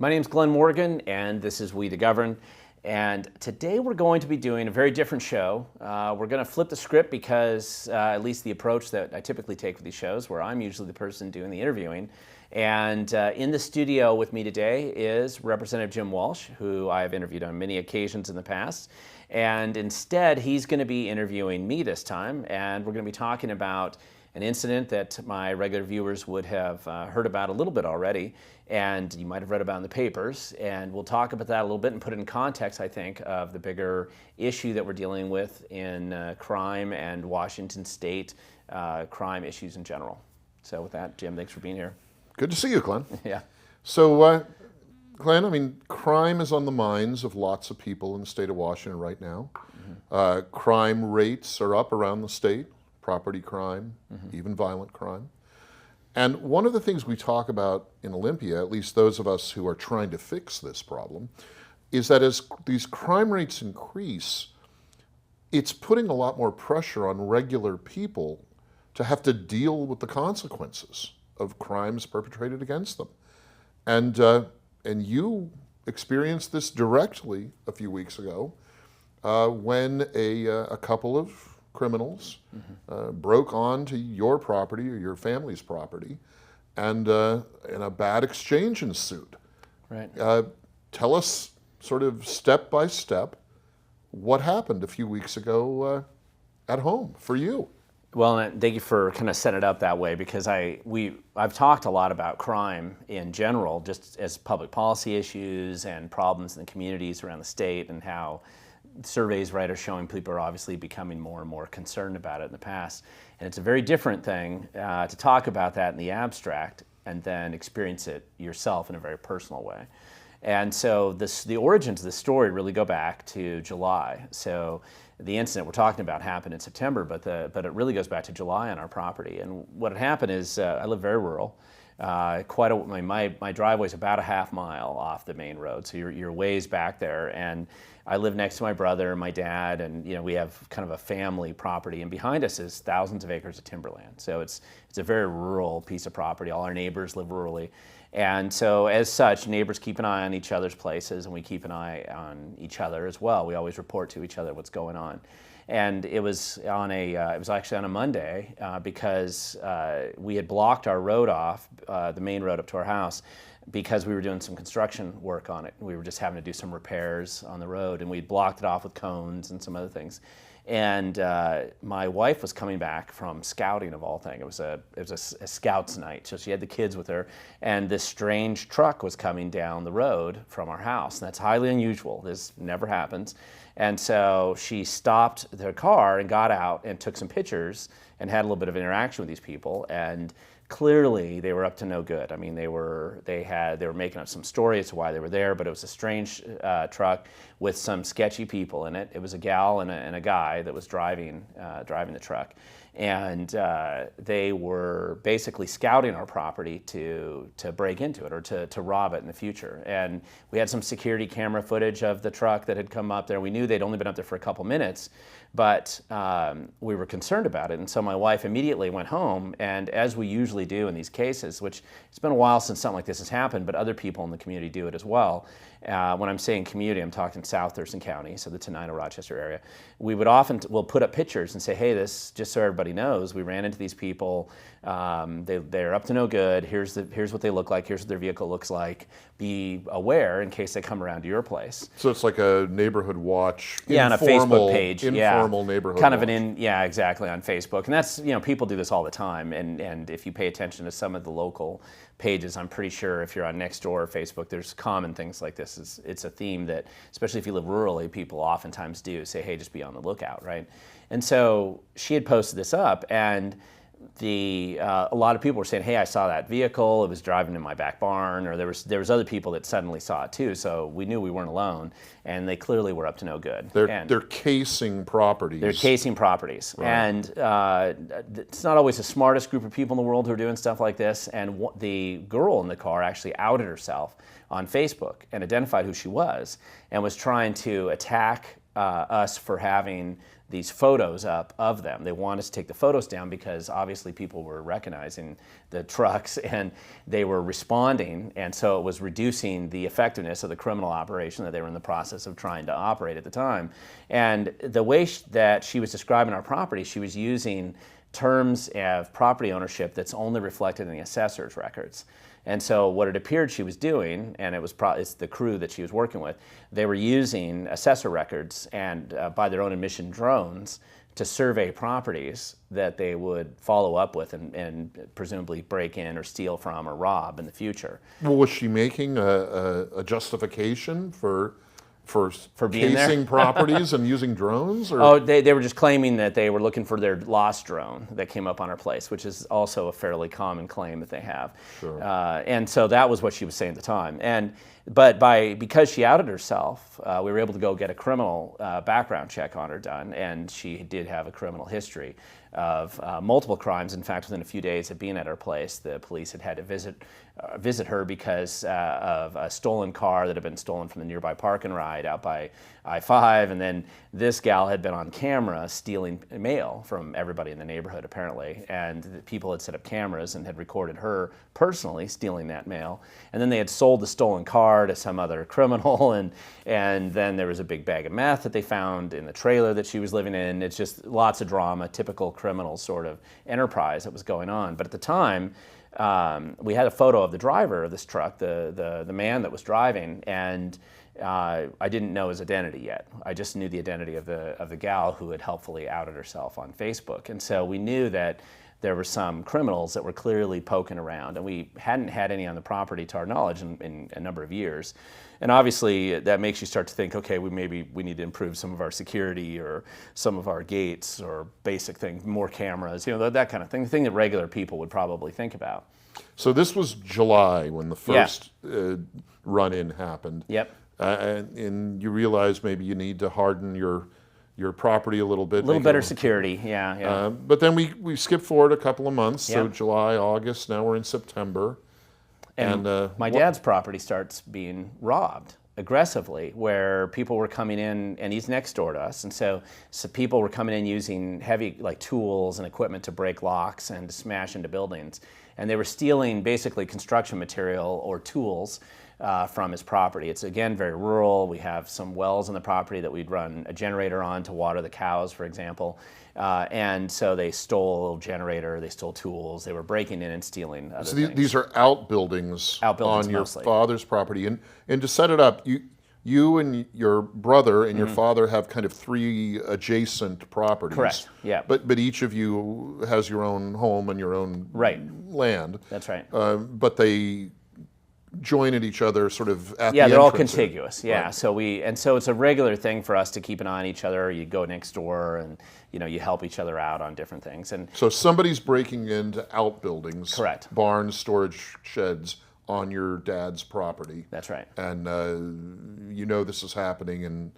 My name's Glen Morgan, and this is We the Govern. And today we're going to be doing a very different show. We're going to flip the script because, at least the approach that I typically take with these shows, where I'm usually the person doing the interviewing. And in the studio with me today is Representative Jim Walsh, who I have interviewed on many occasions in the past. And instead, he's going to be interviewing me this time, and we're going to be talking about an incident that my regular viewers would have heard about a little bit already, and you might have read about in the papers. And we'll talk about that a little bit and put it in context, I think, of the bigger issue that we're dealing with in crime and Washington State crime issues in general. So with that, Jim, thanks for being here. Good to see you, Glenn. Yeah. So, Glenn, I mean, crime is on the minds of lots of people in the state of Washington right now. Crime rates are up around the state. Property crime, even violent crime. And one of the things we talk about in Olympia, at least those of us who are trying to fix this problem, is that as these crime rates increase, it's putting a lot more pressure on regular people to have to deal with the consequences of crimes perpetrated against them. And you experienced this directly a few weeks ago when a couple of criminals broke onto your property or your family's property, and a bad exchange ensued. Right. Tell us, sort of step by step, what happened a few weeks ago at home for you. Well, and thank you for kind of setting it up that way, because I've talked a lot about crime in general, just as public policy issues and problems in the communities around the state, and how surveys, right, are showing people are obviously becoming more and more concerned about it in the past. And it's a very different thing to talk about that in the abstract and then experience it yourself in a very personal way. And so the origins of the story really go back to July. So the incident we're talking about happened in September, but it really goes back to July on our property. And what had happened is I live very rural. My driveway is about a half mile off the main road, so you're ways back there. And I live next to my brother and my dad, and we have kind of a family property. And behind us is thousands of acres of timberland. So it's a very rural piece of property. All our neighbors live rurally. And so as such, neighbors keep an eye on each other's places, and we keep an eye on each other as well. We always report to each other what's going on. And it was actually on a Monday because we had blocked our road off, the main road up to our house, because we were doing some construction work on it. We were just having to do some repairs on the road, and we blocked it off with cones and some other things. And my wife was coming back from scouting, of all things. It was a scouts night, so she had the kids with her, and this strange truck was coming down the road from our house. And that's highly unusual. This never happens. And so she stopped their car and got out and took some pictures and had a little bit of interaction with these people. And clearly they were up to no good. I mean, they were making up some story as to why they were there, but it was a strange truck with some sketchy people in it. It was a gal and a guy that was driving the truck. And they were basically scouting our property to break into it or to rob it in the future. And we had some security camera footage of the truck that had come up there. We knew they'd only been up there for a couple minutes, but we were concerned about it. And so my wife immediately went home, and as we usually do in these cases, which it's been a while since something like this has happened, but other people in the community do it as well. When I'm saying community, I'm talking South Thurston County, so the Tenino, Rochester area. We'll put up pictures and say, hey, this, just so everybody knows, we ran into these people. They're up to no good. Here's what they look like. Here's what their vehicle looks like. Be aware in case they come around to your place. So it's like a neighborhood watch. Yeah, on a Facebook page. Informal neighborhood kind of watch. Yeah, exactly, on Facebook. And that's, people do this all the time. And if you pay attention to some of the local pages, I'm pretty sure if you're on Nextdoor or Facebook, there's common things like this. It's a theme that, especially if you live rurally, people oftentimes do say, hey, just be on the lookout, right? And so she had posted this up, and a lot of people were saying, hey, I saw that vehicle, it was driving in my back barn, or there was other people that suddenly saw it too, so we knew we weren't alone, and they clearly were up to no good. They're casing properties. They're casing properties. Right. And it's not always the smartest group of people in the world who are doing stuff like this, and the girl in the car actually outed herself on Facebook and identified who she was, and was trying to attack us for having these photos up of them. They wanted us to take the photos down because obviously people were recognizing the trucks and they were responding, and so it was reducing the effectiveness of the criminal operation that they were in the process of trying to operate at the time. And the way that she was describing our property, she was using terms of property ownership that's only reflected in the assessor's records. And so what it appeared she was doing, and it's the crew that she was working with, they were using assessor records and by their own admission drones to survey properties that they would follow up with and presumably break in or steal from or rob in the future. Well, was she making a justification for being there? casing properties and using drones? Or? Oh, they were just claiming that they were looking for their lost drone that came up on our place, which is also a fairly common claim that they have. Sure. And so that was what she was saying at the time. But because she outed herself, we were able to go get a criminal background check on her done, and she did have a criminal history of multiple crimes. In fact, within a few days of being at our place, the police had to visit her because of a stolen car that had been stolen from the nearby park and ride out by I-5, and then this gal had been on camera stealing mail from everybody in the neighborhood apparently, and the people had set up cameras and had recorded her personally stealing that mail, and then they had sold the stolen car to some other criminal, and then there was a big bag of meth that they found in the trailer that she was living in. It's just lots of drama, typical criminal sort of enterprise that was going on. But at the time, we had a photo of the driver of this truck, the man that was driving, and I didn't know his identity yet. I just knew the identity of the gal who had helpfully outed herself on Facebook. And so we knew that there were some criminals that were clearly poking around, and we hadn't had any on the property to our knowledge in a number of years. And obviously that makes you start to think, okay, we need to improve some of our security or some of our gates or basic things, more cameras, that kind of thing, the thing that regular people would probably think about. So this was July when the first run-in happened. Yep. And you realize maybe you need to harden your property a little bit. A little better security, yeah. But then we skipped forward a couple of months, so Yep. July, August, now we're in September. And my dad's property starts being robbed aggressively, where people were coming in, and he's next door to us, and so people were coming in using heavy tools and equipment to break locks and to smash into buildings, and they were stealing basically construction material or tools from his property. It's again very rural. We have some wells on the property that we'd run a generator on to water the cows, for example. And so they stole a little generator, they stole tools, they were breaking in and stealing other things. These are outbuildings on your mostly. father's property. And to set it up, you and your brother and your father have kind of three adjacent properties. Correct, yeah. But each of you has your own home and your own land. That's right. But they join at each other sort of at the Yeah, they're all entrance. contiguous. Yeah, Right. So it's a regular thing for us to keep an eye on each other. You go next door and you help each other out on different things. And So somebody's breaking into outbuildings, Correct. barns, storage sheds on your dad's property. that's right. And this is happening,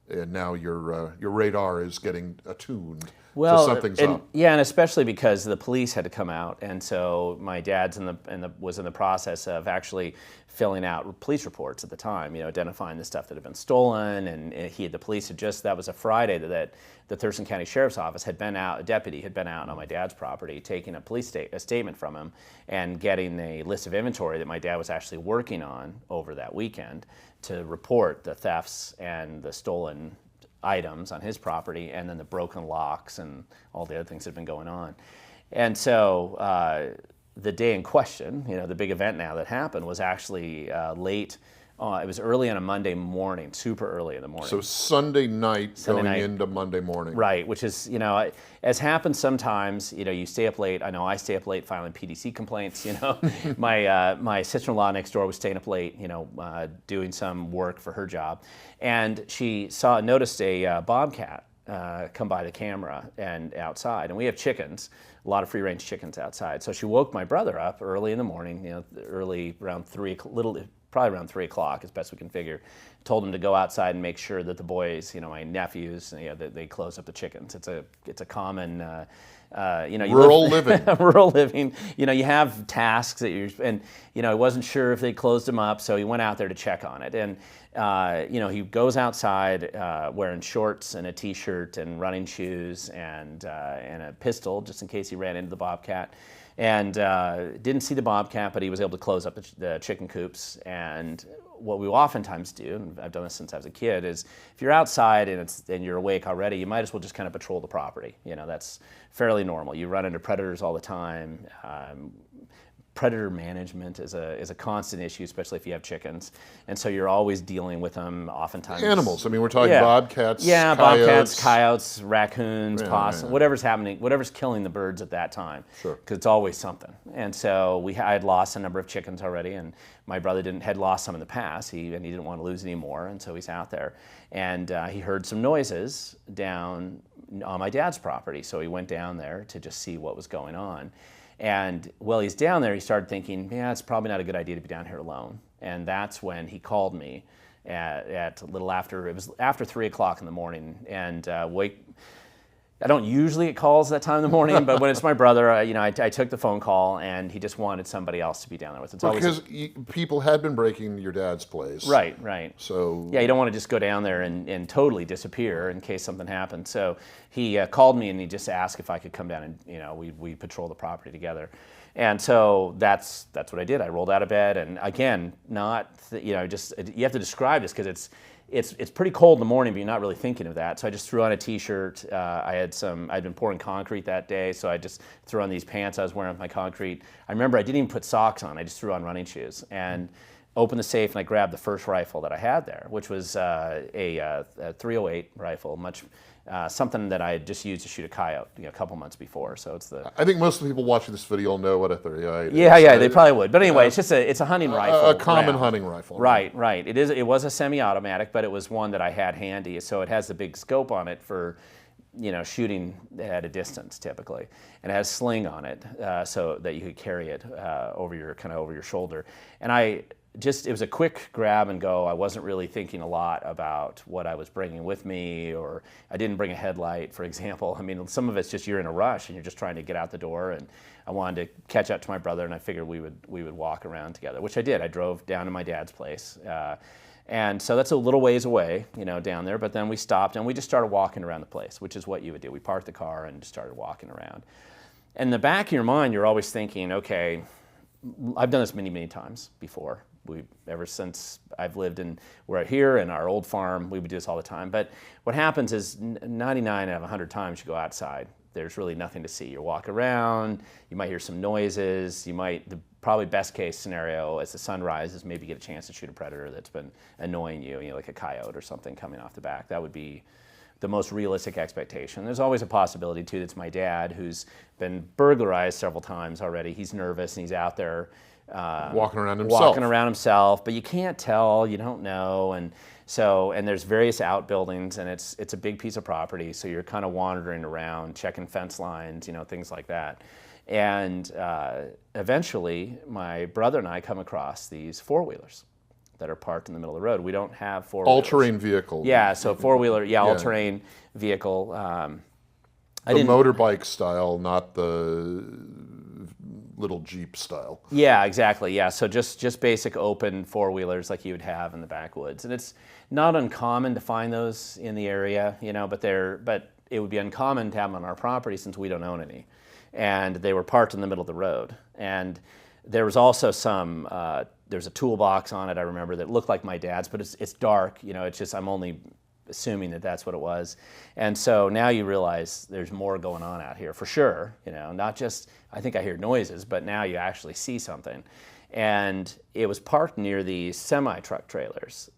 and now your radar is getting attuned. So something's up. Yeah, and especially because the police had to come out, and so my dad's was in the process of actually filling out police reports at the time, identifying the stuff that had been stolen, and the police had that was a Friday that the Thurston County Sheriff's Office a deputy had been out on my dad's property, taking a statement from him and getting a list of inventory that my dad was actually working on over that weekend to report the thefts and the stolen items on his property, and then the broken locks and all the other things that have been going on. And so the day in question, the big event now that happened was actually late. It was early on a Monday morning, super early in the morning. So Sunday night going into Monday morning. Right, which is, as happens sometimes, you stay up late. I know I stay up late filing PDC complaints, My sister-in-law next door was staying up late, doing some work for her job. And she noticed a bobcat come by the camera and outside. And we have chickens, a lot of free-range chickens outside. So she woke my brother up early in the morning, early around probably around 3 o'clock, as best we can figure. Told him to go outside and make sure that the boys, my nephews, that they close up the chickens. It's a common, rural living. rural living. You have tasks that and he wasn't sure if they closed them up, so he went out there to check on it. And he goes outside wearing shorts and a t-shirt and running shoes and a pistol just in case he ran into the bobcat. And didn't see the bobcat, but he was able to close up the chicken coops. And what we oftentimes do, and I've done this since I was a kid, is if you're outside and you're awake already, you might as well just kind of patrol the property. That's fairly normal. You run into predators all the time. Predator management is a constant issue, especially if you have chickens, and so you're always dealing with them. Oftentimes, animals. I mean, we're talking bobcats, bobcats, coyotes, raccoons, possum, yeah. whatever's happening, whatever's killing the birds at that time. Sure. Because it's always something. And so I had lost a number of chickens already, and my brother had lost some in the past. He didn't want to lose any more, and so he's out there, and he heard some noises down on my dad's property. So he went down there to just see what was going on. And while he's down there, he started thinking, it's probably not a good idea to be down here alone. And that's when he called me at a little after, it was after 3 o'clock in the morning. And I don't usually get calls that time in the morning, but when it's my brother, I took the phone call, and he just wanted somebody else to be down there with. Because people had been breaking your dad's place. Right. So yeah, you don't want to just go down there and totally disappear in case something happened. So he called me, and he just asked if I could come down and we patrol the property together. And so that's what I did. I rolled out of bed, and again, you have to describe this because it's pretty cold in the morning, but you're not really thinking of that. So I just threw on a t-shirt. I'd been pouring concrete that day, so I just threw on these pants I was wearing with my concrete. I remember I didn't even put socks on. I just threw on running shoes and opened the safe, and I grabbed the first rifle that I had there, which was a 308 rifle, something that I had just used to shoot a coyote a couple months before. So it's I think most of the people watching this video will know what a 308 is. Yeah, they probably would. But anyway, it's a hunting rifle. A common hunting rifle. Right. It was a semi-automatic, but it was one that I had handy. So it has the big scope on it for shooting at a distance typically, and it has a sling on it so that you could carry it over your shoulder. And it was a quick grab and go. I wasn't really thinking a lot about what I was bringing with me, or I didn't bring a headlight, for example. I mean, some of it's just you're in a rush and you're just trying to get out the door, and I wanted to catch up to my brother, and I figured we would walk around together, which I did. I drove down to my dad's place. And so that's a little ways away, down there, but then we stopped and we just started walking around the place, which is what you would do. We parked the car and just started walking around. In the back of your mind, you're always thinking, okay, I've done this many, many times before. Ever since I've lived we're here in our old farm, we would do this all the time. But what happens is 99 out of 100 times you go outside, there's really nothing to see. You walk around, you might hear some noises, the probably best case scenario as the sun rises, maybe get a chance to shoot a predator that's been annoying you, like a coyote or something coming off the back. That would be the most realistic expectation. There's always a possibility too, that's my dad, who's been burglarized several times already. He's nervous and he's out there walking around himself, but you can't tell, you don't know, and there's various outbuildings, and it's a big piece of property, so you're kind of wandering around, checking fence lines, things like that. And eventually, my brother and I come across these four-wheelers that are parked in the middle of the road. We don't have four-wheelers. All-terrain vehicle. Yeah, so four-wheeler, all-terrain vehicle. The motorbike style, not the little Jeep style. Yeah, exactly. Yeah, so just basic open four-wheelers like you would have in the backwoods, and it's not uncommon to find those in the area, but it would be uncommon to have them on our property since we don't own any, and they were parked in the middle of the road. And there was also there's a toolbox on it, I remember, that looked like my dad's, but it's dark. It's just I'm only assuming that that's what it was. And so now you realize there's more going on out here for sure, not just, I think I hear noises, but now you actually see something. And it was parked near the semi-truck trailers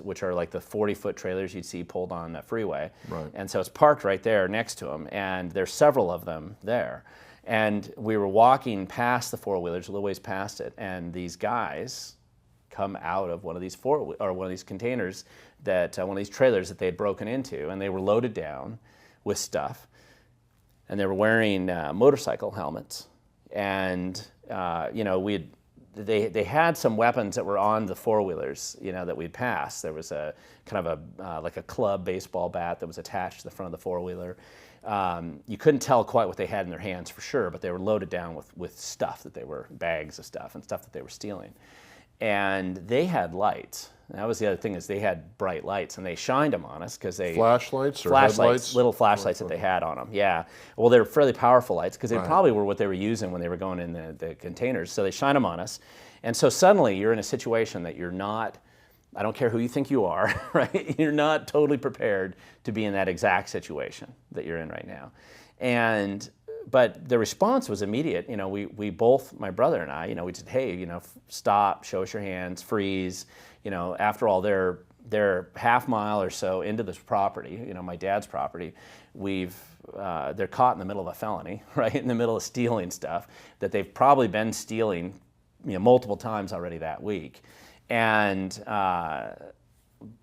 which are like the 40-foot trailers you'd see pulled on the freeway. Right. And so it's parked right there next to them, and there's several of them there. And we were walking past the four-wheelers, a little ways past it, and these guys come out of one of these one of these containers one of these trailers that they had broken into, and they were loaded down with stuff, and they were wearing motorcycle helmets. And we had they had some weapons that were on the four-wheelers, that we'd passed. There was a kind of like a club baseball bat that was attached to the front of the four-wheeler. You couldn't tell quite what they had in their hands for sure, but they were loaded down with stuff bags of stuff and stuff that they were stealing. And they had lights. And that was the other thing, is they had bright lights, and they shined them on us because they Flashlights or headlights? little flashlights that they had on them. Yeah, well, they were fairly powerful lights because they probably were what they were using when they were going in the containers. So they shined them on us, and so suddenly you're in a situation that you're not. I don't care who you think you are, right? You're not totally prepared to be in that exact situation that you're in right now, But the response was immediate. We both, my brother and I, we said, hey, stop, show us your hands, freeze. After all, they're half mile or so into this property, my dad's property. They're caught in the middle of a felony, right? In the middle of stealing stuff that they've probably been stealing, multiple times already that week. And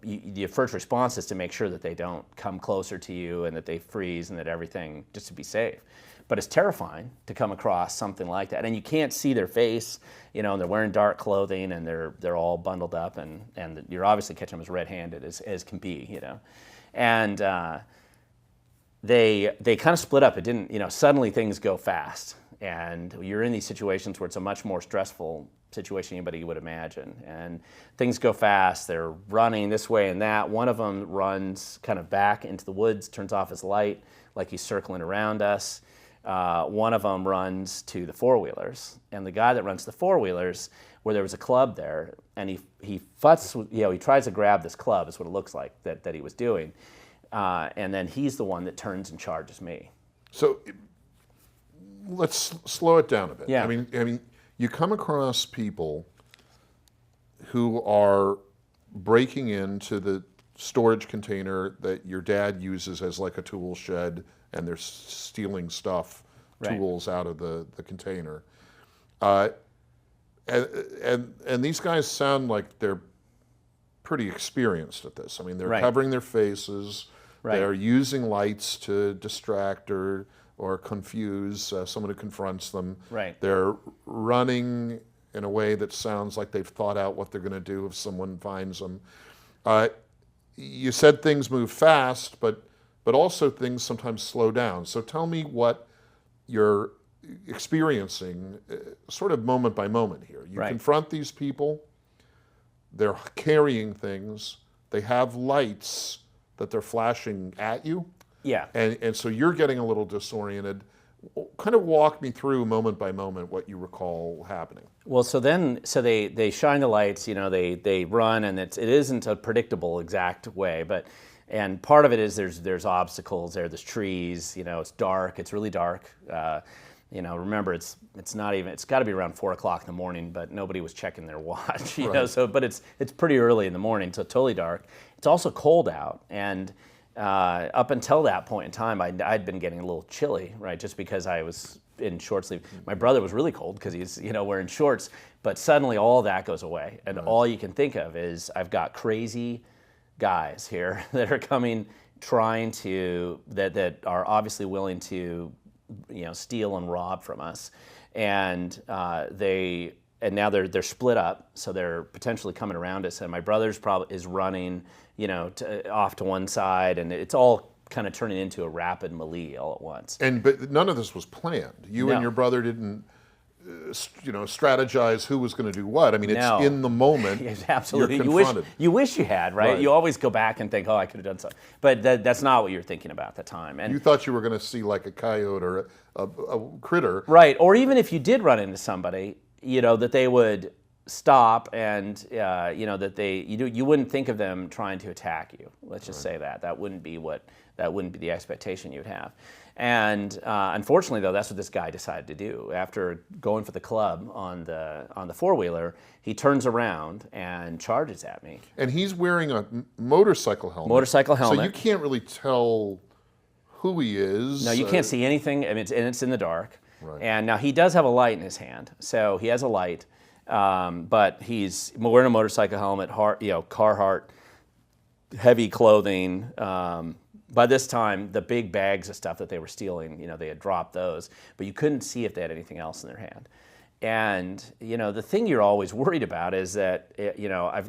the first response is to make sure that they don't come closer to you and that they freeze and that everything, just to be safe. But it's terrifying to come across something like that, and you can't see their face, and they're wearing dark clothing and they're all bundled up, and you're obviously catching them as red-handed as can be, and they kind of split up. It didn't, suddenly things go fast, and you're in these situations where it's a much more stressful situation anybody would imagine, and things go fast. They're running this way and that. One of them runs kind of back into the woods, turns off his light like he's circling around us. One of them runs to the four-wheelers, and the guy that runs the four-wheelers, where there was a club there, and he tries to grab this club, is what it looks like that he was doing, and then he's the one that turns and charges me. So let's slow it down a bit. Yeah. I mean, you come across people who are breaking into the storage container that your dad uses as like a tool shed, and they're stealing stuff, tools out of the container. And these guys sound like they're pretty experienced at this. I mean, they're covering their faces. They're using lights to distract or confuse someone who confronts them. They're running in a way that sounds like they've thought out what they're going to do if someone finds them. You said things move fast, but also things sometimes slow down. So tell me what you're experiencing sort of moment by moment here. You confront these people, they're carrying things, they have lights that they're flashing at you. Yeah. And so you're getting a little disoriented. Kind of walk me through moment by moment what you recall happening. Well, so they shine the lights, they run, and it isn't a predictable exact way, and part of it is there's obstacles there's trees, it's dark, it's really dark. Remember it's got to be around 4 o'clock in the morning, but nobody was checking their watch, but it's pretty early in the morning, so totally dark. It's also cold out, and up until that point in time, I'd been getting a little chilly, right? Just because I was in short sleeve. My brother was really cold because he's, wearing shorts, but suddenly all that goes away. And all you can think of is I've got crazy guys here that are coming, that are obviously willing to, steal and rob from us. And now they're split up, so they're potentially coming around us. And my brother's is running, off to one side, and it's all kind of turning into a rapid melee all at once. But none of this was planned. You and your brother didn't, strategize who was going to do what. I mean, it's in the moment. Yes, absolutely. You're confronted. You wish you had, right? You always go back and think, oh, I could have done something. But that's not what you're thinking about at the time. And you thought you were going to see like a coyote or a critter. Right. Or even if you did run into somebody, that they would stop and, you wouldn't think of them trying to attack you. Let's just say that. That wouldn't be the expectation you'd have. And unfortunately, though, that's what this guy decided to do. After going for the club on the four-wheeler, he turns around and charges at me. And he's wearing a motorcycle helmet. So you can't really tell who he is. No, you can't see anything, and it's in the dark. And now he does have a light in his hand, so he has a light, but he's wearing a motorcycle helmet, Carhartt, heavy clothing. By this time, the big bags of stuff that they were stealing, they had dropped those, but you couldn't see if they had anything else in their hand. And the thing you're always worried about is that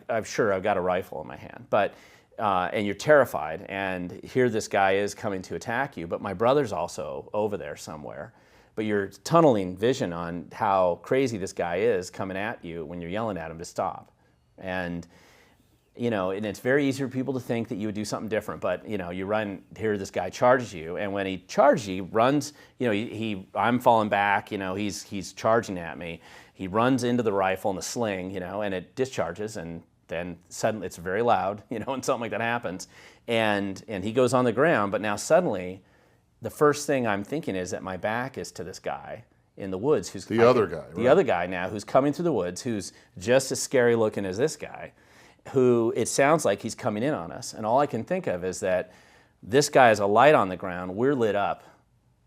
I'm sure I've got a rifle in my hand, but and you're terrified, and here this guy is coming to attack you, but my brother's also over there somewhere. But you're tunneling vision on how crazy this guy is coming at you when you're yelling at him to stop. And and it's very easy for people to think that you would do something different, but you run here, this guy charges you, and when he charges you, he runs, I'm falling back, he's charging at me. He runs into the rifle and the sling, and it discharges, and then suddenly it's very loud, and something like that happens, and he goes on the ground, but now suddenly the first thing I'm thinking is that my back is to this guy in the woods who's the other guy, right? The other guy now who's coming through the woods, who's just as scary looking as this guy, who it sounds like he's coming in on us. And all I can think of is that this guy has a light on the ground, we're lit up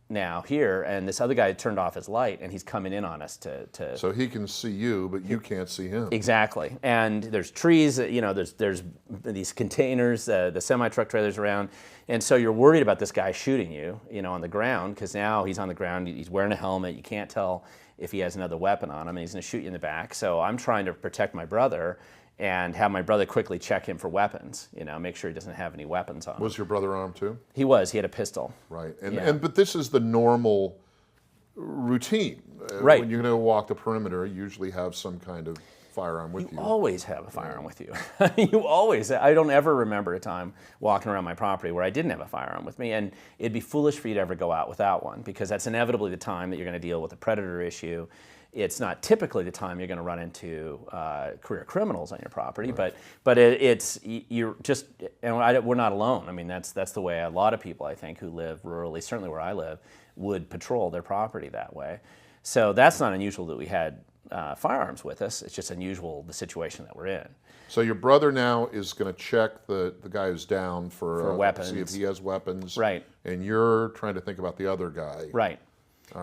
now here, and this other guy turned off his light, and he's coming in on us to So he can see you, but you can't see him. Exactly. And there's trees, there's these containers, the semi-truck trailers around, and so you're worried about this guy shooting you, on the ground, because now he's on the ground, he's wearing a helmet, you can't tell if he has another weapon on him, and he's going to shoot you in the back. So I'm trying to protect my brother and have my brother quickly check him for weapons, make sure he doesn't have any weapons on him. Was your brother armed too? He was. He had a pistol. Right. Yeah. But this is the normal routine. Right. When you're going to walk the perimeter, you usually have some kind of firearm with you. You always have a firearm with you. You always. I don't ever remember a time walking around my property where I didn't have a firearm with me, and it'd be foolish for you to ever go out without one, because that's inevitably the time that you're going to deal with a predator issue. It's not typically the time you're going to run into career criminals on your property, right. but you're just, and we're not alone. I mean, that's the way a lot of people, I think, who live rurally, certainly where I live, would patrol their property that way. So that's not unusual that we had firearms with us. It's just unusual the situation that we're in. So your brother now is going to check the guy who's down for weapons, see if he has weapons, right? And you're trying to think about the other guy, right?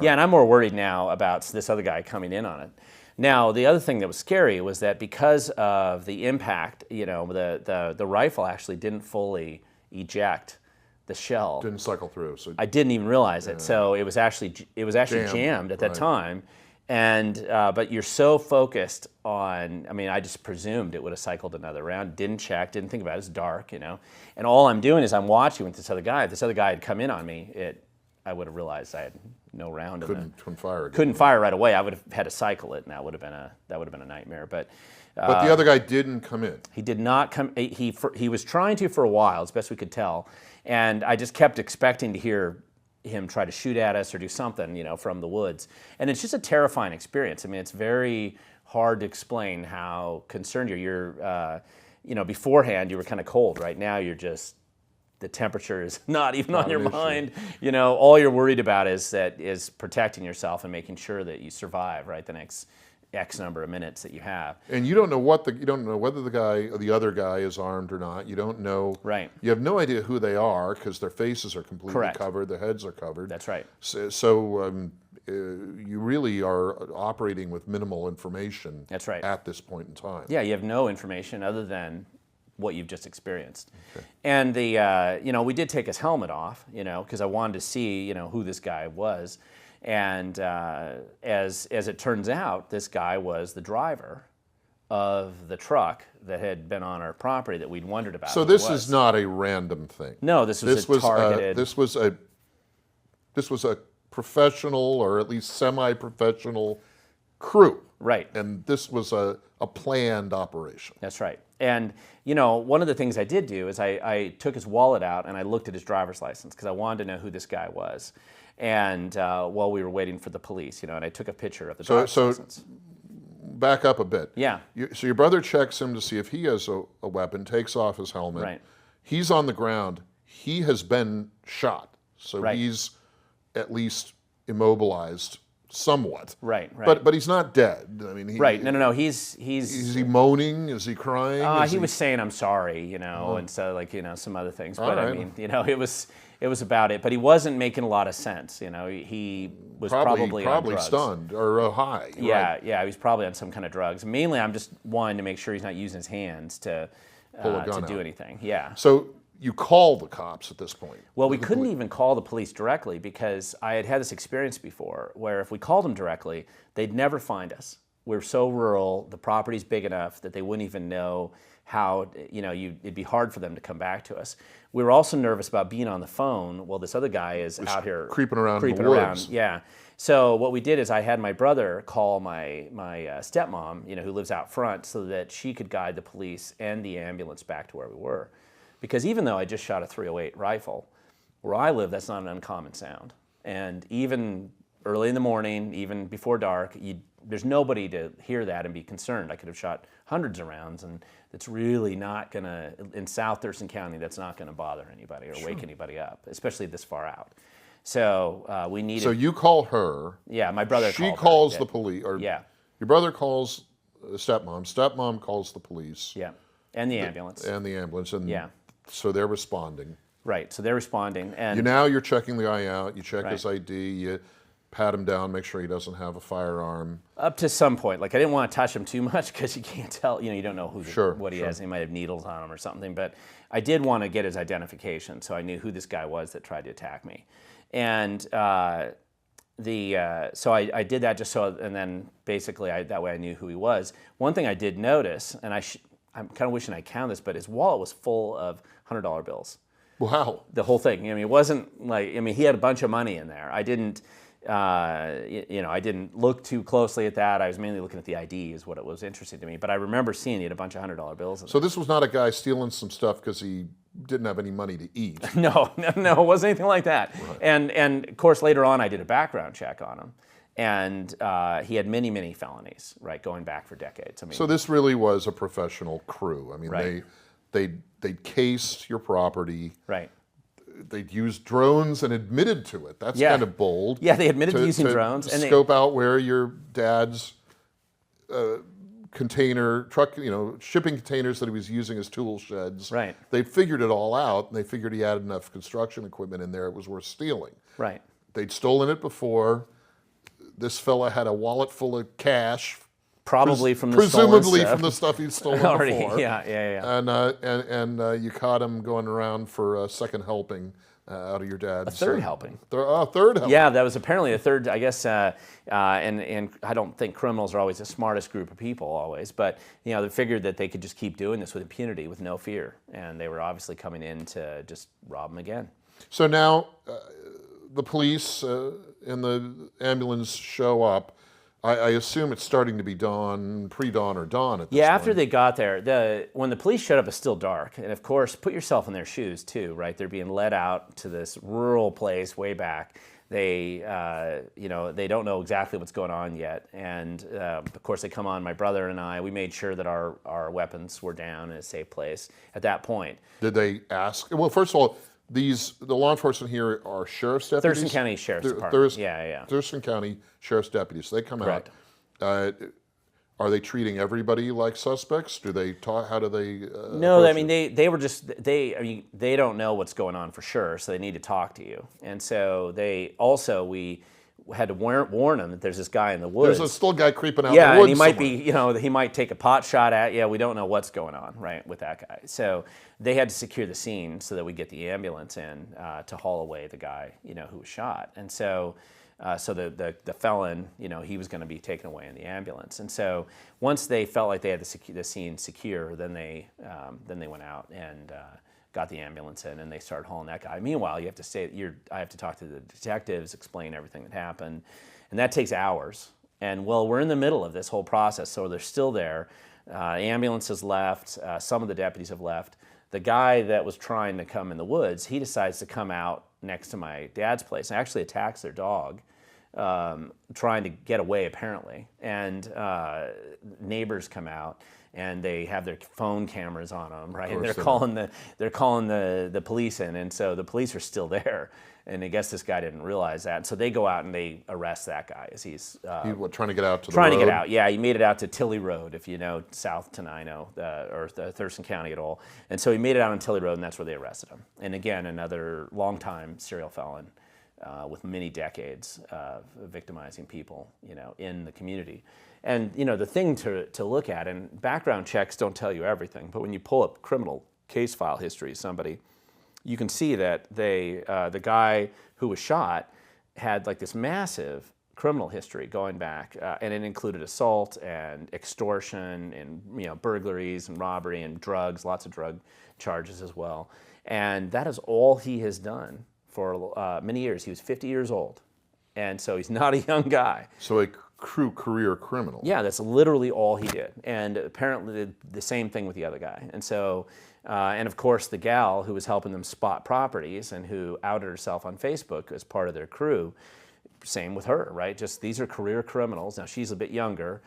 Yeah, and I'm more worried now about this other guy coming in on it. Now, the other thing that was scary was that because of the impact, the rifle actually didn't fully eject the shell. Didn't cycle through. So I didn't even realize it. So it was actually jammed at that time. And but you're so focused on, I just presumed it would have cycled another round, didn't check, didn't think about it, it's dark, and all I'm doing is I'm watching with this other guy. If this other guy had come in on me, I would have realized I had no round. Couldn't fire again. Couldn't fire right away. I would have had to cycle it, and that would have been a nightmare. But the other guy didn't come in. He did not come. He was trying to for a while, as best we could tell, and I just kept expecting to hear him try to shoot at us or do something, from the woods. And it's just a terrifying experience. It's very hard to explain how concerned you're. Beforehand you were kind of cold. Right now you're just. The temperature is not even on your mind. All you're worried about is protecting yourself and making sure that you survive, right, the next X number of minutes that you have. And you don't know whether the guy or the other guy is armed or not. You don't know. Right. You have no idea who they are because their faces are completely Correct. covered, their heads are covered. That's right. So you really are operating with minimal information. That's right. At this point in time. Yeah, you have no information other than what you've just experienced. Okay. And we did take his helmet off, because I wanted to see, who this guy was. And as it turns out, this guy was the driver of the truck that had been on our property that we'd wondered about. So this is not a random thing. No, this was targeted. This was a professional, or at least semi-professional crew. Right. And this was a planned operation. That's right. And, one of the things I did do is I took his wallet out and I looked at his driver's license because I wanted to know who this guy was. And while we were waiting for the police, and I took a picture of the driver's license. Back up a bit. Yeah. So your brother checks him to see if he has a weapon, takes off his helmet. Right. He's on the ground. He has been shot. So right. He's at least immobilized somewhat. Right, right. But he's not dead. Right. No. Is he moaning? Is he crying? He was saying I'm sorry, and so some other things. But right. It was about it. But he wasn't making a lot of sense. He was probably on drugs. Stunned or high. Yeah, right. Yeah. He was probably on some kind of drugs. Mainly, I'm just wanting to make sure he's not using his hands to do anything. Yeah. So you call the cops at this point. Well, we couldn't even call the police directly because I had had this experience before where if we called them directly, they'd never find us. We're so rural, the property's big enough that they wouldn't even know how, it'd be hard for them to come back to us. We were also nervous about being on the phone while this other guy is out here creeping around in the woods. Yeah. So what we did is I had my brother call my stepmom, who lives out front, so that she could guide the police and the ambulance back to where we were. Because even though I just shot a .308 rifle, where I live, that's not an uncommon sound. And even early in the morning, even before dark, there's nobody to hear that and be concerned. I could have shot hundreds of rounds, and it's really not going to, in South Thurston County, that's not going to bother anybody or wake anybody up, especially this far out. So we needed... So you call her. Yeah, my brother She calls the police. Or yeah. Your brother calls stepmom. Stepmom calls the police. Yeah, and the ambulance. And the ambulance. And yeah. So they're responding. Right, so they're responding. And you're checking the guy out. You check his ID. You pat him down, make sure he doesn't have a firearm. Up to some point. Like, I didn't want to touch him too much because you can't tell, you don't know what he has. He might have needles on him or something. But I did want to get his identification, so I knew who this guy was that tried to attack me. And so I did that just so, and then basically that way I knew who he was. One thing I did notice, and I'm kind of wishing I counted this, but his wallet was full of $100 bills. Wow. The whole thing. It wasn't like, he had a bunch of money in there. I didn't, I didn't look too closely at that. I was mainly looking at the ID is what was interesting to me. But I remember seeing he had a bunch of $100 bills in So this was not a guy stealing some stuff because he didn't have any money to eat. No, it wasn't anything like that. Right. And of course, later on, I did a background check on him. And he had many, many felonies, right, going back for decades. So this really was a professional crew. Right. They'd cased your property. Right. They'd used drones and admitted to it. That's kind of bold. Yeah, they admitted to using drones. And scope out where your dad's truck, shipping containers that he was using as tool sheds. Right. They figured it all out, and they figured he had enough construction equipment in there it was worth stealing. Right. They'd stolen it before. This fella had a wallet full of cash. Probably from the presumably from the stuff he'd stolen already, before. Yeah. And you caught him going around for a second helping out of your dad's. A third helping. Third helping. Yeah, that was apparently a third. I guess, and I don't think criminals are always the smartest group of people always, but they figured that they could just keep doing this with impunity, with no fear, and they were obviously coming in to just rob them again. So now, the police and the ambulance show up. I assume it's starting to be dawn, pre-dawn or dawn at this point. Yeah, after they got there, when the police showed up, it's still dark. And of course, put yourself in their shoes too, right? They're being led out to this rural place way back. They, they don't know exactly what's going on yet. And of course, they come on, my brother and I, we made sure that our weapons were down in a safe place at that point. Did they ask? Well, first of all, the law enforcement here are sheriff's deputies? Thurston County Sheriff's Department. Yeah. Thurston County Sheriff's deputies. They come Correct. out. Are they treating everybody like suspects? Do they talk? How do they? No, I mean they were just they don't know what's going on for sure, so they need to talk to you. And so we had to warn them that there's this guy in the woods. There's still a guy creeping out in the yeah, woods. And he might he might take a pot shot at you. We don't know what's going on, right, with that guy. So they had to secure the scene so that we get the ambulance in to haul away the guy, who was shot. And so the felon, he was going to be taken away in the ambulance. And so once they felt like they had the scene secure, then they went out and got the ambulance in, and they started hauling that guy. Meanwhile, I have to talk to the detectives, explain everything that happened, and that takes hours. And we're in the middle of this whole process, so they're still there. Ambulance has left. Some of the deputies have left. The guy that was trying to come in the woods, he decides to come out next to my dad's place and actually attacks their dog, trying to get away apparently. And neighbors come out, and they have their phone cameras on them, right? And they're calling the police in, and so the police are still there. And I guess this guy didn't realize that, so they go out and they arrest that guy as he's trying to get out to the road? Trying to get out, yeah. He made it out to Tilley Road, if you know South Tenino or Thurston County at all. And so he made it out on Tilley Road, and that's where they arrested him. And again, another longtime serial felon with many decades of victimizing people, in the community. And the thing to look at, and background checks don't tell you everything, but when you pull up criminal case file history of somebody, you can see that the guy who was shot had like this massive criminal history going back, and it included assault and extortion and burglaries and robbery and drugs, lots of drug charges as well. And that is all he has done for many years. He was 50 years old, and so he's not a young guy. So a true career criminal. Yeah, that's literally all he did. And apparently the same thing with the other guy. And so, and of course the gal who was helping them spot properties and who outed herself on Facebook as part of their crew, same with her, right? Just these are career criminals. Now she's a bit younger,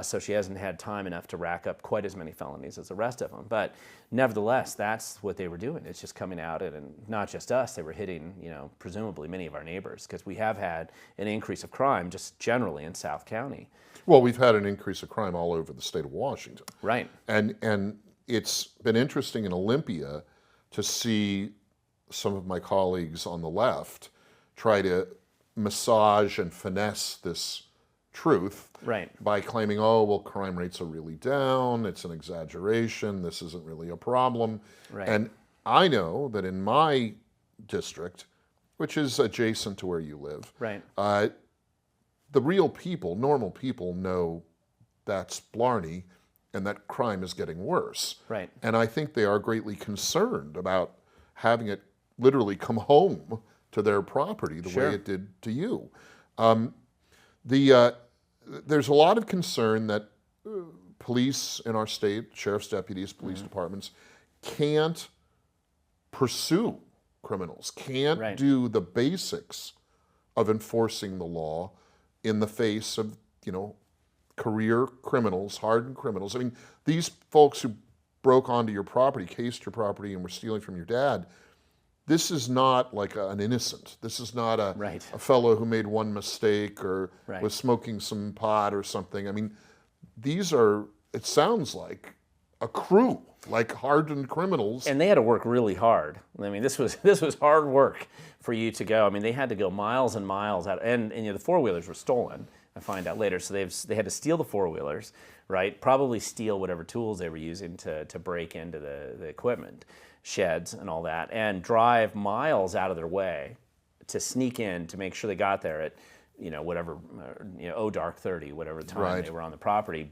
so she hasn't had time enough to rack up quite as many felonies as the rest of them. But nevertheless, that's what they were doing. It's just coming out, and not just us, they were hitting, presumably many of our neighbors, because we have had an increase of crime just generally in South County. Well, we've had an increase of crime all over the state of Washington. Right. And it's been interesting in Olympia to see some of my colleagues on the left try to massage and finesse this truth by claiming, oh, well, crime rates are really down, it's an exaggeration, this isn't really a problem. And I know that in my district, which is adjacent to where you live, the real people, normal people, know that's blarney and that crime is getting worse. And I think they are greatly concerned about having it literally come home to their property the way it did to you. There's a lot of concern that police in our state, sheriff's deputies, police departments, can't pursue criminals, can't do the basics of enforcing the law in the face of, career criminals, hardened criminals. I mean, these folks who broke onto your property, cased your property, and were stealing from your dad, this is not like an innocent. This is not a fellow who made one mistake or was smoking some pot or something. I mean, these are, it sounds like, a crew, like hardened criminals. And they had to work really hard. I mean, this was hard work for you to go. I mean, they had to go miles and miles out, and the four-wheelers were stolen. I find out later, so they had to steal the four-wheelers, right? Probably steal whatever tools they were using to break into the equipment, sheds and all that, and drive miles out of their way to sneak in to make sure they got there at whatever dark 30, whatever time they were on the property,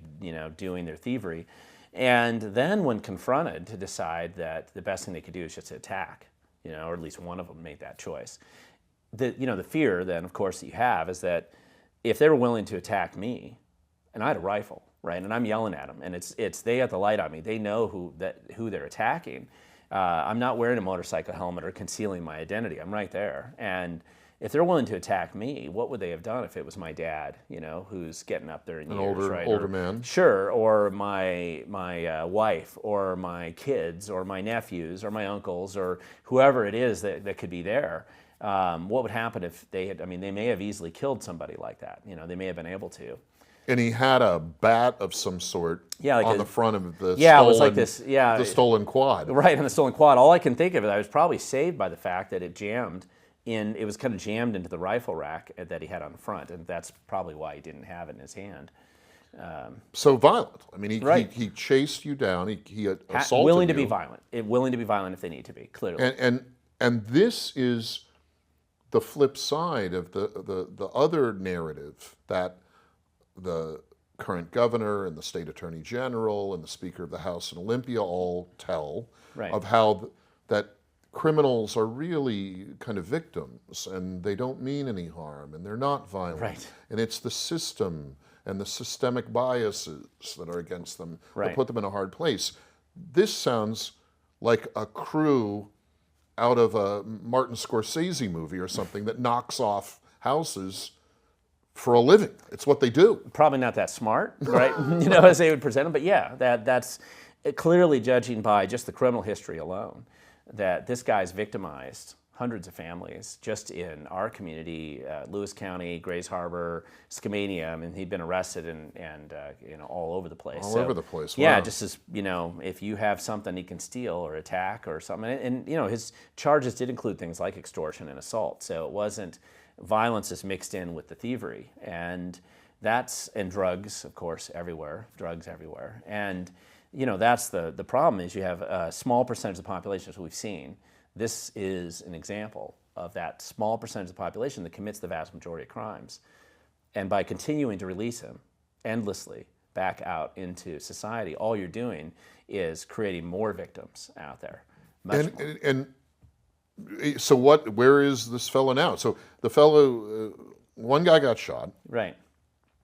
doing their thievery. And then when confronted, to decide that the best thing they could do is just attack, or at least one of them made that choice. The fear then, of course, that you have is that if they were willing to attack me, and I had a rifle, right, and I'm yelling at them, and it's they got the light on me, they know who they're attacking. I'm not wearing a motorcycle helmet or concealing my identity. I'm right there, and if they're willing to attack me, what would they have done if it was my dad, who's getting up there in years, right? Older man. Sure, or my wife, or my kids, or my nephews, or my uncles, or whoever it is that could be there. What would happen if they had? I mean, they may have easily killed somebody like that. They may have been able to. And he had a bat of some sort on the front of the it was like this, the stolen quad. Right, on the stolen quad. All I can think of is I was probably saved by the fact that it jammed in. It was kind of jammed into the rifle rack that he had on the front, and that's probably why he didn't have it in his hand. So violent. I mean, he chased you down. He assaulted you. Willing to be violent. Willing to be violent if they need to be. Clearly. And this is the flip side of the other narrative that the current governor and the state attorney general and the speaker of the House in Olympia all tell of how that criminals are really kind of victims and they don't mean any harm and they're not violent. And it's the system and the systemic biases that are against them that put them in a hard place. This sounds like a crew out of a Martin Scorsese movie or something that knocks off houses for a living. It's what they do. Probably not that smart, right? As they would present them. But yeah, that's clearly, judging by just the criminal history alone, that this guy's victimized hundreds of families just in our community, Lewis County, Grays Harbor, Skamania. I mean, he'd been arrested and all over the place. All over the place. Wow. Yeah, just as if you have something he can steal or attack or something, and his charges did include things like extortion and assault. So it wasn't violence is mixed in with the thievery, and drugs, of course, everywhere. Drugs everywhere, and that's the problem is you have a small percentage of the population, as we've seen, this is an example of that small percentage of the population that commits the vast majority of crimes. And by continuing to release him endlessly back out into society, all you're doing is creating more victims out there. And so where is this fellow now? So the fellow, one guy got shot. Right.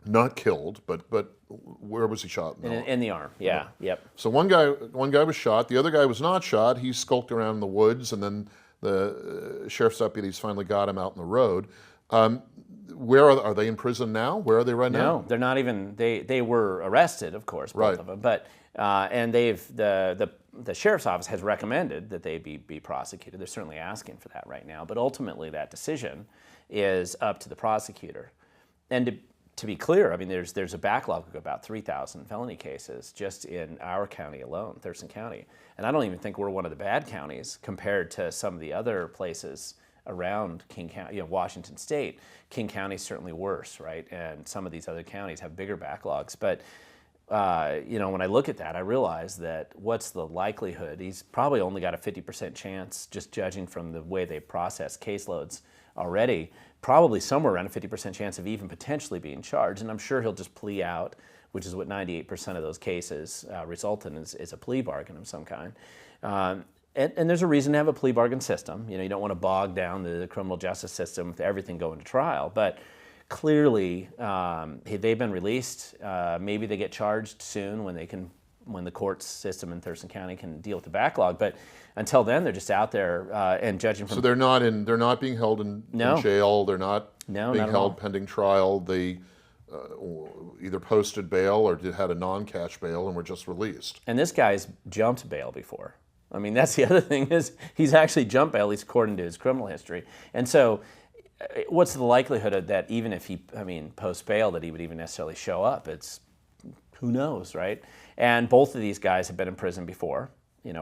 Not killed, but where was he shot? In the arm, yeah, yep. So one guy was shot. The other guy was not shot. He skulked around in the woods, and then the sheriff's deputies finally got him out in the road. Where are they in prison now? Where are they right now? No, they're not even. They were arrested, of course, both of them. But and the sheriff's office has recommended that they be prosecuted. They're certainly asking for that right now. But ultimately, that decision is up to the prosecutor. And to be clear, I mean, there's a backlog of about 3,000 felony cases just in our county alone, Thurston County. And I don't even think we're one of the bad counties compared to some of the other places around King County, Washington State. King County is certainly worse, right? And some of these other counties have bigger backlogs. But when I look at that, I realize that what's the likelihood? He's probably only got a 50% chance, just judging from the way they process caseloads already, probably somewhere around a 50% chance of even potentially being charged. And I'm sure he'll just plea out, which is what 98% of those cases result in, is a plea bargain of some kind. And there's a reason to have a plea bargain system. You don't want to bog down the criminal justice system with everything going to trial. But clearly, they've been released. Maybe they get charged soon when the court system in Thurston County can deal with the backlog. But until then, they're just out there and judging from. So they're not being held in jail. They're not being held pending trial. They either posted bail or had a non-cash bail and were just released. And this guy's jumped bail before. I mean, that's the other thing, is he's actually jumped bail, at least according to his criminal history. And so what's the likelihood of that, even if he, post bail, that he would even necessarily show up? It's, who knows, right? And both of these guys have been in prison before,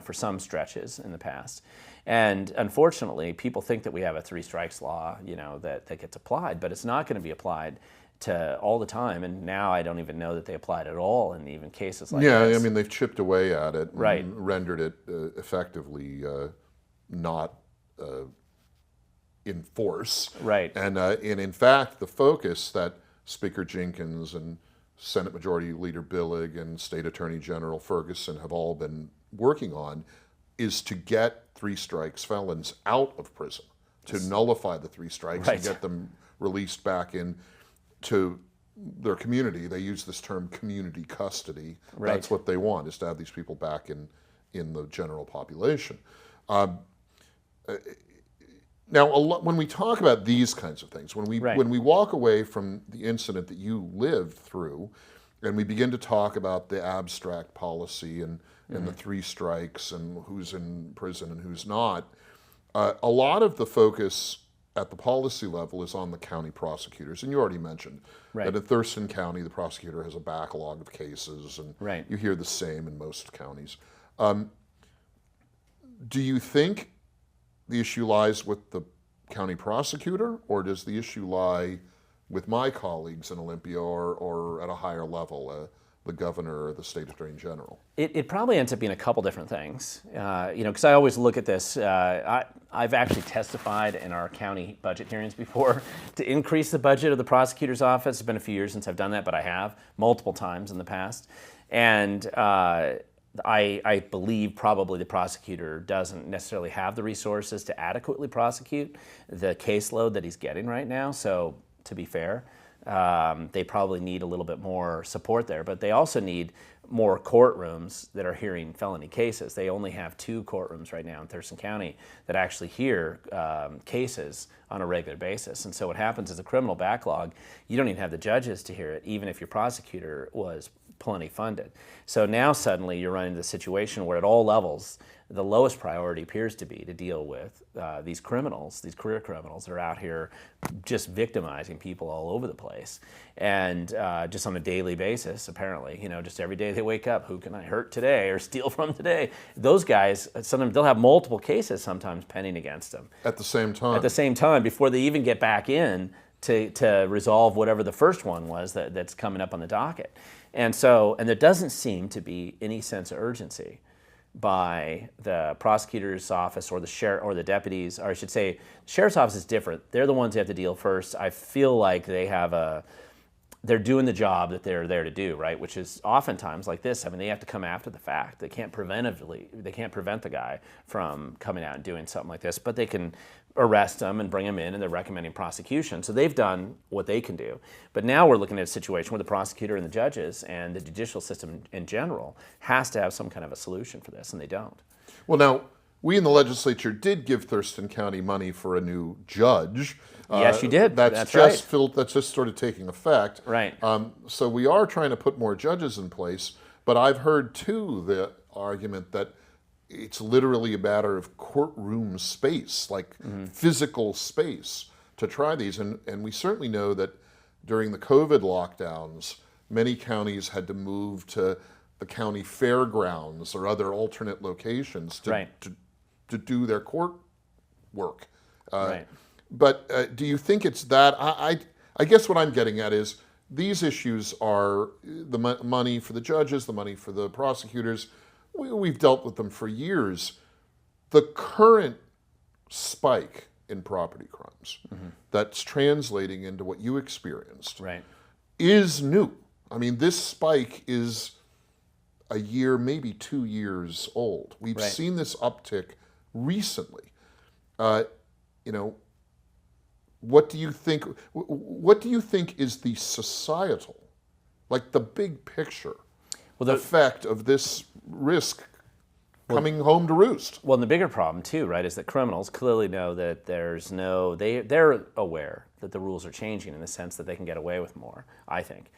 for some stretches in the past. And unfortunately, people think that we have a 3 strikes law, that gets applied, but it's not going to be applied to all the time. And now I don't even know that they applied at all in even cases like this. Yeah, they've chipped away at it, right, and rendered it effectively not in force. Right. And in fact, the focus that Speaker Jenkins and Senate Majority Leader Billig and State Attorney General Ferguson have all been working on is to get 3 strikes felons out of prison, to nullify the 3 strikes, right, and get them released back into their community. They use this term community custody. Right. That's what they want, is to have these people back in the general population. Now, when we talk about these kinds of things, when we walk away from the incident that you lived through, and we begin to talk about the abstract policy and the 3 strikes and who's in prison and who's not, a lot of the focus at the policy level is on the county prosecutors. And you already mentioned that in Thurston County, the prosecutor has a backlog of cases, and you hear the same in most counties. Do you think the issue lies with the county prosecutor, or does the issue lie with my colleagues in Olympia or at a higher level, the governor or the state attorney general? It probably ends up being a couple different things, because I always look at this. I've actually testified in our county budget hearings before to increase the budget of the prosecutor's office. It's been a few years since I've done that, but I have multiple times in the past. And I believe probably the prosecutor doesn't necessarily have the resources to adequately prosecute the caseload that he's getting right now. So to be fair, they probably need a little bit more support there, but they also need more courtrooms that are hearing felony cases. They only have 2 courtrooms right now in Thurston County that actually hear cases on a regular basis. And so what happens is a criminal backlog, you don't even have the judges to hear it, even if your prosecutor was plenty funded. So now suddenly you're running into the situation where at all levels, the lowest priority appears to be to deal with these criminals, these career criminals that are out here just victimizing people all over the place. And just on a daily basis, apparently, just every day they wake up, who can I hurt today or steal from today? Those guys, sometimes they'll have multiple cases sometimes pending against them. At the same time? At the same time, before they even get back in to resolve whatever the first one was that's coming up on the docket. And there doesn't seem to be any sense of urgency by the prosecutor's office or the sheriff or the deputies, or I should say, the sheriff's office is different. They're the ones who have to deal first. I feel like they're doing the job that they're there to do, right? Which is oftentimes like this. I mean, they have to come after the fact. They can't prevent the guy from coming out and doing something like this, but they can arrest him and bring him in, and they're recommending prosecution. So they've done what they can do. But now we're looking at a situation where the prosecutor and the judges and the judicial system in general has to have some kind of a solution for this, and they don't. Well, now, we in the legislature did give Thurston County money for a new judge. Yes, you did. That's right. That's just sort of taking effect. Right. So we are trying to put more judges in place, but I've heard too the argument that it's literally a matter of courtroom space, like physical space to try these. And we certainly know that during the COVID lockdowns, many counties had to move to the county fairgrounds or other alternate locations to do their court work. Right. But do you think it's that? I guess what I'm getting at is these issues are the money for the judges, the money for the prosecutors. We've dealt with them for years. The current spike in property crimes that's translating into what you experienced is new. I mean, this spike is a year, maybe 2 years old. We've seen this uptick recently. What do you think? What do you think is the societal, like the big picture, effect of this risk coming home to roost? Well, and the bigger problem too, right, is that criminals clearly know that they're aware that the rules are changing in the sense that they can get away with more. I think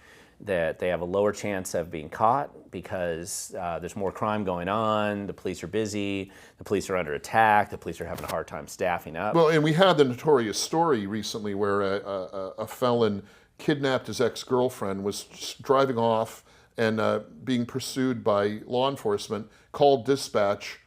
that they have a lower chance of being caught because there's more crime going on, the police are busy, the police are under attack, the police are having a hard time staffing up. Well, and we had the notorious story recently where a felon kidnapped his ex-girlfriend, was driving off and being pursued by law enforcement, called dispatch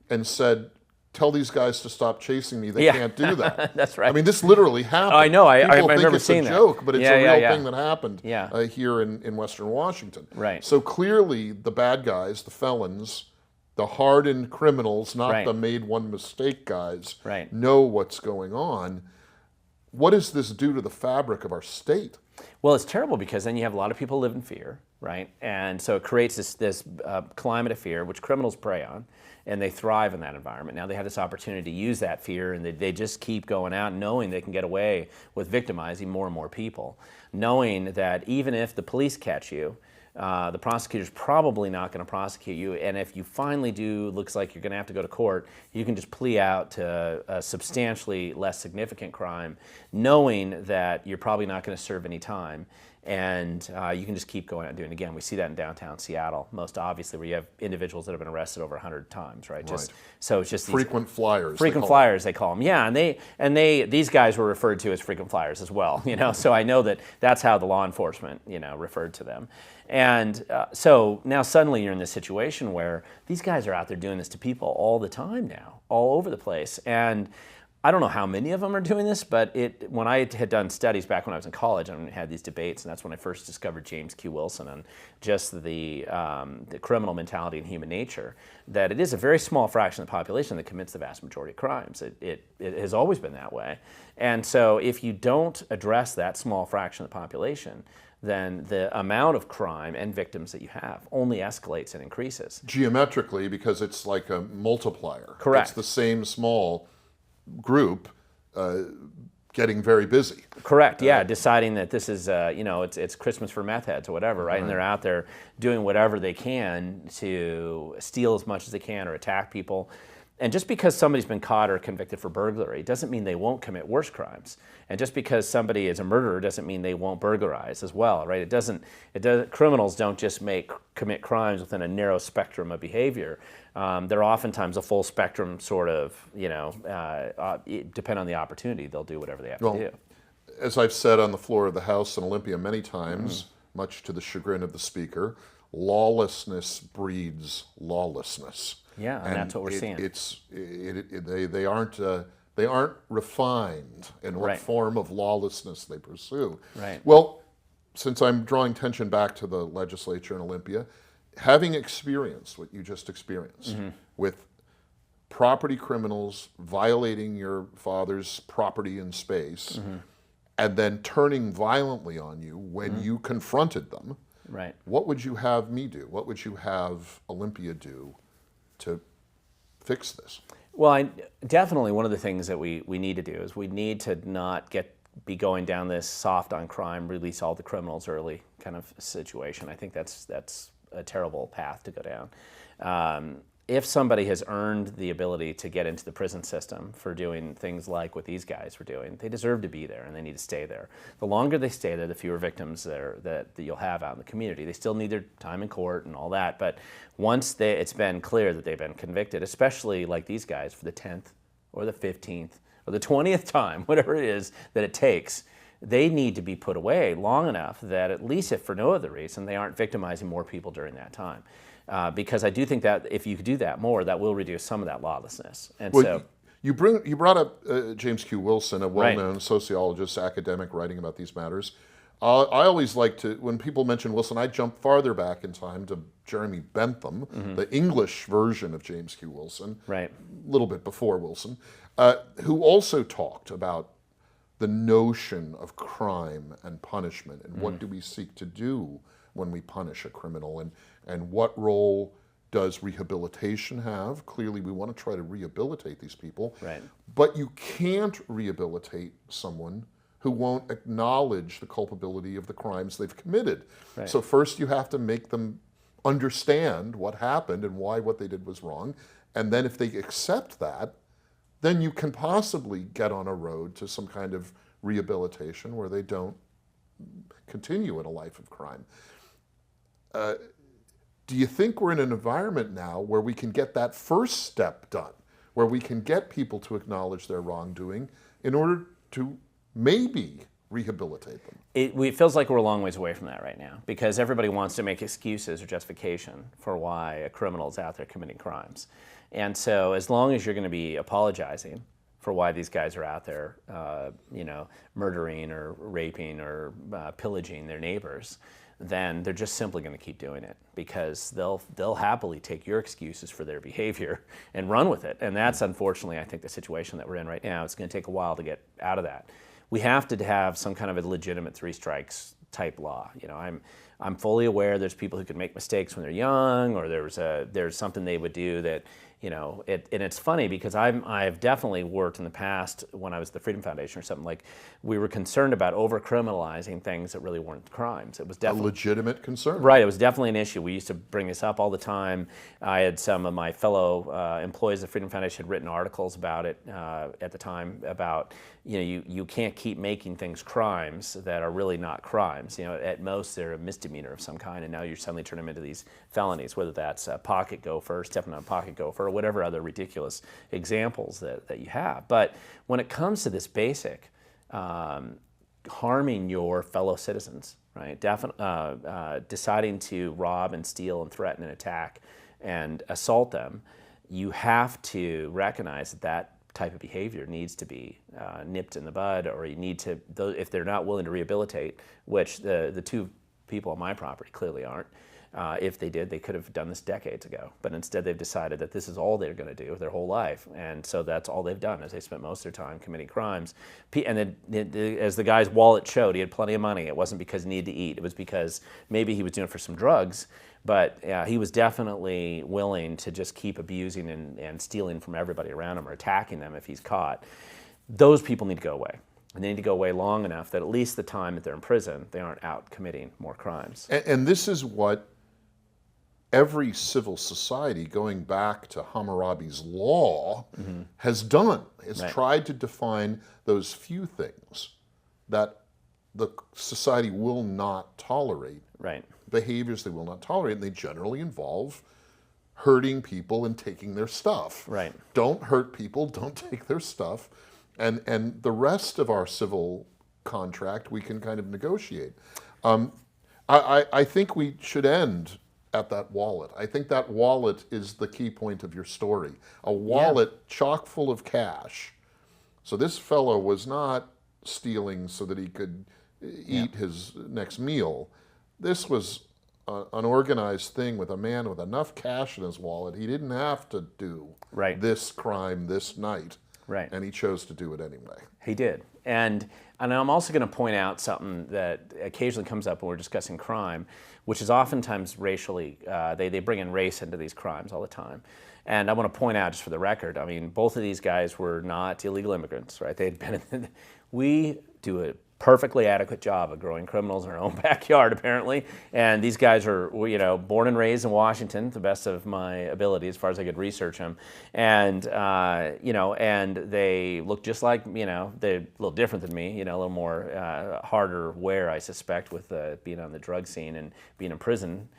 and said, "Tell these guys to stop chasing me. They can't do that." That's right. I mean, this literally happened. Oh, I know. People I've think never it's seen a that. joke, but it's a real thing that happened Yeah. here in Western Washington. Right. So clearly, the bad guys, the felons, the hardened criminals, not the made one mistake guys, know what's going on. What does this do to the fabric of our state? Well, it's terrible because then you have a lot of people live in fear, right? And so it creates this climate of fear, which criminals prey on, and they thrive in that environment. Now they have this opportunity to use that fear, and they just keep going out knowing they can get away with victimizing more and more people, knowing that even if the police catch you, the prosecutor's probably not going to prosecute you, and if you finally looks like you're going to have to go to court, you can just plea out to a substantially less significant crime, knowing that you're probably not going to serve any time, and you can just keep going out and doing it again. We see that in downtown Seattle, most obviously, where you have individuals that have been arrested over 100 times, right? So it's just frequent flyers. Frequent flyers, they call them. Yeah, and these guys were referred to as frequent flyers as well. So I know that's how the law enforcement referred to them. And so now suddenly you're in this situation where these guys are out there doing this to people all the time now, all over the place. And I don't know how many of them are doing this, but when I had done studies back when I was in college and had these debates, and that's when I first discovered James Q. Wilson and just the criminal mentality and human nature, that it is a very small fraction of the population that commits the vast majority of crimes. It has always been that way. And so if you don't address that small fraction of the population, then the amount of crime and victims that you have only escalates and increases. Geometrically, because it's like a multiplier. Correct. It's the same small group getting very busy. Correct, yeah, deciding that this is, it's Christmas for meth heads or whatever, right? And they're out there doing whatever they can to steal as much as they can or attack people. And just because somebody's been caught or convicted for burglary doesn't mean they won't commit worse crimes. And just because somebody is a murderer doesn't mean they won't burglarize as well, right? Criminals don't just commit crimes within a narrow spectrum of behavior. They're oftentimes a full spectrum sort of, depending on the opportunity, they'll do whatever they have to do. As I've said on the floor of the House in Olympia many times, much to the chagrin of the Speaker, lawlessness breeds lawlessness. Yeah, and that's what we're seeing. They aren't refined in what form of lawlessness they pursue. Right. Well, since I'm drawing tension back to the legislature in Olympia, having experienced what you just experienced with property criminals violating your father's property and space, and then turning violently on you when you confronted them, Right. what would you have me do? What would you have Olympia do to fix this? Well, definitely one of the things that we need to do is we need to not be going down this soft on crime, release all the criminals early kind of situation. I think that's a terrible path to go down. If somebody has earned the ability to get into the prison system for doing things like what these guys were doing, they deserve to be there and they need to stay there. The longer they stay there, the fewer victims that you'll have out in the community. They still need their time in court and all that, but once it's been clear that they've been convicted, especially like these guys for the 10th or the 15th or the 20th time, whatever it is that it takes, they need to be put away long enough that at least if for no other reason, they aren't victimizing more people during that time. Because I do think that if you do that more, that will reduce some of that lawlessness. And well, you brought up James Q. Wilson, a well-known Right. sociologist, academic, writing about these matters. I always like to, when people mention Wilson, I jump farther back in time to Jeremy Bentham, the English version of James Q. Wilson, Right. a little bit before Wilson, who also talked about the notion of crime and punishment and what do we seek to do when we punish a criminal, and what role does rehabilitation have? Clearly, we want to try to rehabilitate these people, Right. but you can't rehabilitate someone who won't acknowledge the culpability of the crimes they've committed. Right. So first you have to make them understand what happened and why what they did was wrong, and then if they accept that, then you can possibly get on a road to some kind of rehabilitation where they don't continue in a life of crime. Do you think we're in an environment now where we can get that first step done, where we can get people to acknowledge their wrongdoing in order to maybe rehabilitate them? It feels like we're a long ways away from that right now because everybody wants to make excuses or justification for why a criminal is out there committing crimes. And so as long as you're going to be apologizing for why these guys are out there, murdering or raping or pillaging their neighbors, then they're just simply going to keep doing it because they'll happily take your excuses for their behavior and run with it. And that's unfortunately, I think, the situation that we're in right now. It's going to take a while to get out of that. We have to have some kind of a legitimate three strikes type law. I'm fully aware there's people who can make mistakes when they're young, or there's something they would do that, and it's funny because I've definitely worked in the past when I was at the Freedom Foundation or something, like we were concerned about over-criminalizing things that really weren't crimes. It was definitely a legitimate concern. Right, it was definitely an issue. We used to bring this up all the time. I had some of my fellow employees of the Freedom Foundation had written articles about it at the time about, you can't keep making things crimes that are really not crimes. At most they're a misdemeanor of some kind, and now you suddenly turn them into these felonies, whether that's a pocket gopher, stepping on a pocket gopher, or whatever other ridiculous examples that you have. But when it comes to this basic harming your fellow citizens, right? Deciding to rob and steal and threaten and attack and assault them, you have to recognize that type of behavior needs to be nipped in the bud, or you need to, if they're not willing to rehabilitate, which the two people on my property clearly aren't. If they did, they could have done this decades ago. But instead, they've decided that this is all they're going to do their whole life, and so that's all they've done is they spent most of their time committing crimes. And then, as the guy's wallet showed, he had plenty of money. It wasn't because he needed to eat. It was because maybe he was doing it for some drugs, but he was definitely willing to just keep abusing and stealing from everybody around him or attacking them if he's caught. Those people need to go away. And they need to go away long enough that at least the time that they're in prison, they aren't out committing more crimes. And this is what every civil society, going back to Hammurabi's law, has done, has Right. tried to define those few things that the society will not tolerate, Right. behaviors they will not tolerate, and they generally involve hurting people and taking their stuff. Right. Don't hurt people, don't take their stuff, and the rest of our civil contract we can kind of negotiate. I think we should end at that wallet. I think that wallet is the key point of your story. A wallet chock full of cash. So this fellow was not stealing so that he could eat his next meal. This was an organized thing with a man with enough cash in his wallet. He didn't have to do Right. this crime this night, Right. and he chose to do it anyway. He did. And I'm also going to point out something that occasionally comes up when we're discussing crime, which is oftentimes racially, they bring in race into these crimes all the time. And I want to point out, just for the record, I mean, both of these guys were not illegal immigrants, right? They'd been we do a perfectly adequate job of growing criminals in our own backyard, apparently. And these guys are, born and raised in Washington, to the best of my ability, as far as I could research them. And, and they look just like, they're a little different than me, a little more harder wear, I suspect, with being on the drug scene and being in prison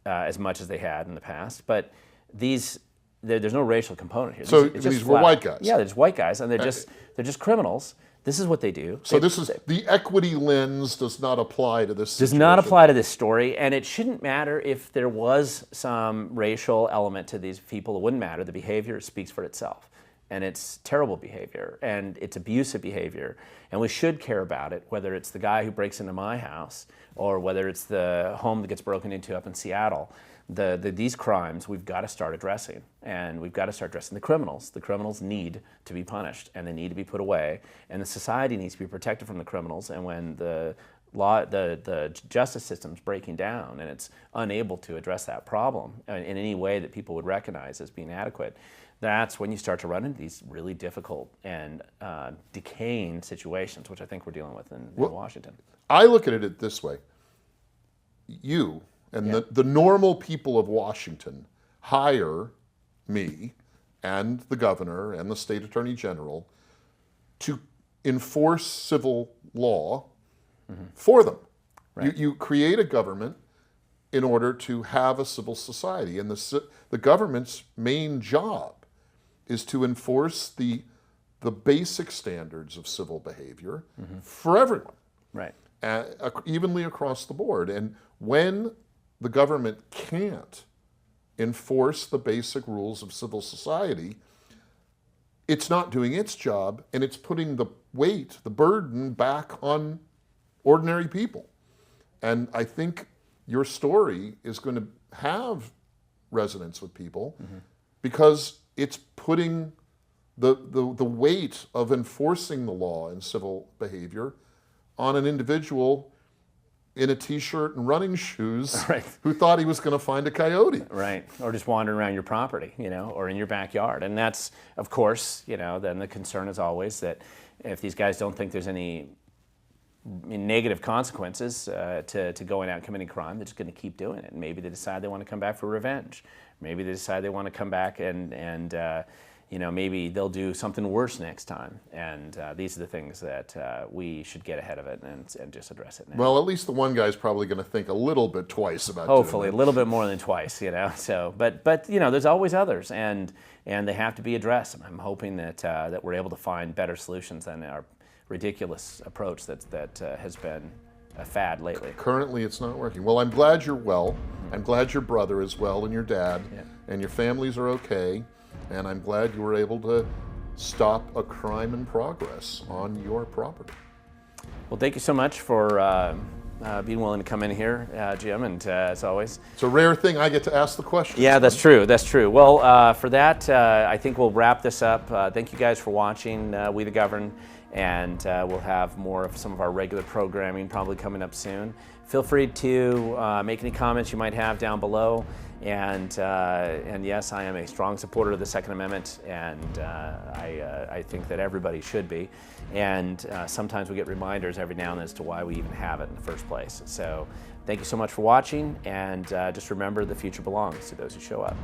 as much as they had in the past. But there's no racial component here. So these were white guys. Yeah, they're just white guys, and they're just criminals. This is what they do. So the equity lens does not apply to this situation. Does not apply to this story, and it shouldn't matter if there was some racial element to these people. It wouldn't matter. The behavior speaks for itself, and it's terrible behavior, and it's abusive behavior, and we should care about it, whether it's the guy who breaks into my house or whether it's the home that gets broken into up in Seattle. These crimes we've got to start addressing, and we've got to start addressing the criminals. The criminals need to be punished, and they need to be put away, and the society needs to be protected from the criminals. And when the justice system's breaking down and it's unable to address that problem in any way that people would recognize as being adequate, that's when you start to run into these really difficult and decaying situations, which I think we're dealing with in Washington. I look at it this way. You and the normal people of Washington hire me and the governor and the state attorney general to enforce civil law for them. Right. You create a government in order to have a civil society, and the government's main job is to enforce the basic standards of civil behavior for everyone, right? Evenly across the board. And when the government can't enforce the basic rules of civil society, it's not doing its job, and it's putting the weight, the burden, back on ordinary people. And I think your story is going to have resonance with people because it's putting the weight of enforcing the law and civil behavior on an individual in a t-shirt and running shoes who thought he was going to find a coyote. Right, or just wandering around your property, or in your backyard. And that's, of course, then the concern is always that if these guys don't think there's any negative consequences to going out and committing crime, they're just going to keep doing it. And maybe they decide they want to come back for revenge. Maybe they decide they want to come back and maybe they'll do something worse next time. And these are the things that we should get ahead of it and just address it now. Well, at least the one guy's probably going to think a little bit twice about hopefully doing it. A little bit more than twice, So, but there's always others, and they have to be addressed. I'm hoping that we're able to find better solutions than our ridiculous approach that has been a fad lately. Currently, it's not working. Well, I'm glad you're well. I'm glad your brother is well, and your dad, and your families are okay. And I'm glad you were able to stop a crime in progress on your property. Well, thank you so much for being willing to come in here, Jim, and as always. It's a rare thing I get to ask the questions. Yeah, that's true. That's true. Well, for that, I think we'll wrap this up. Thank you guys for watching We the Govern, and we'll have more of some of our regular programming probably coming up soon. Feel free to make any comments you might have down below. And yes, I am a strong supporter of the Second Amendment, and I think that everybody should be. And sometimes we get reminders every now and then as to why we even have it in the first place. So thank you so much for watching, and just remember, the future belongs to those who show up.